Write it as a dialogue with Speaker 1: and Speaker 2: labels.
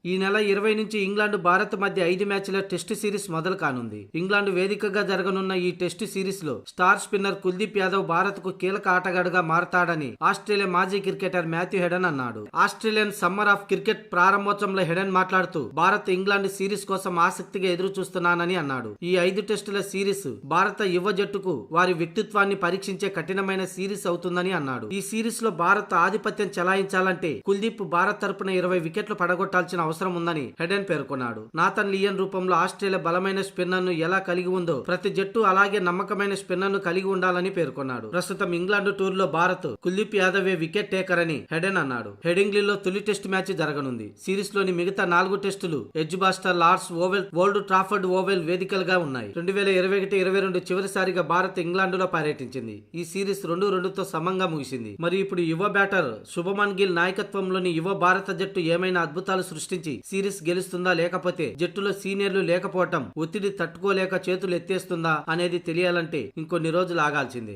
Speaker 1: ఈ నెల 20 నుంచి ఇంగ్లాండ్ భారత్ మధ్య 5 మ్యాచ్ల టెస్ట్ సిరీస్ మొదలు కానుంది. ఇంగ్లాండ్ వేదికగా జరగనున్న ఈ టెస్ట్ సిరీస్ లో స్టార్ స్పిన్నర్ కుల్దీప్ యాదవ్ భారత్ కు కీలక ఆటగాడుగా మారతాడని ఆస్ట్రేలియా మాజీ క్రికెటర్ మాథ్యూ హెడన్ అన్నాడు. ఆస్ట్రేలియన్ సమ్మర్ ఆఫ్ క్రికెట్ ప్రారంభోత్సవంలో హెడన్ మాట్లాడుతూ భారత్ ఇంగ్లాండ్ సిరీస్ కోసం ఆసక్తిగా ఎదురు చూస్తున్నానని అన్నాడు. ఈ 5 టెస్టుల సిరీస్ భారత యువ జట్టుకు వారి వ్యక్తిత్వాన్ని పరీక్షించే కఠినమైన సిరీస్ అవుతుందని అన్నాడు. ఈ సిరీస్ లో భారత్ ఆధిపత్యం చెలాయించాలంటే కుల్దీప్ భారత్ తరపున 20 వికెట్లు పడగొట్టాల్సిన అవసరం ఉందని హెడెన్ పేర్కొన్నాడు. నాథన్ లియన్ రూపంలో ఆస్ట్రేలియా బలమైన స్పిన్నర్ ను ఎలా కలిగి ఉందో ప్రతి జట్టు అలాగే నమ్మకమైన స్పిన్నర్ ను కలిగి ఉండాలని పేర్కొన్నాడు. ప్రస్తుతం ఇంగ్లాండ్ టూర్ లో భారత్ కుల్దీప్ యాదవే వికెట్ టేకర్ అని హెడెన్ అన్నాడు. హెడింగ్లీలో తొలి టెస్ట్ మ్యాచ్ జరగనుంది. సిరీస్ లోని మిగతా 4 టెస్టులు Edgbaston Lord's Oval, Old Trafford Oval వేదికలుగా ఉన్నాయి. 2021-22 చివరిసారిగా భారత్ ఇంగ్లాండ్ లో పర్యటించింది. ఈ సిరీస్ 2-2తో సమంగా ముగిసింది. మరి ఇప్పుడు యువ బ్యాటర్ శుభమన్ గిల్ నాయకత్వంలోని యువ భారత జట్టు ఏమైనా అద్భుతాలు సృష్టించి సిరీస్ గెలుస్తుందా, లేకపోతే జట్టులో సీనియర్లు లేకపోవటం ఒత్తిడి తట్టుకోలేక చేతులు ఎత్తేస్తుందా అనేది తెలియాలంటే ఇంకొన్ని రోజులు ఆగాల్సిందే.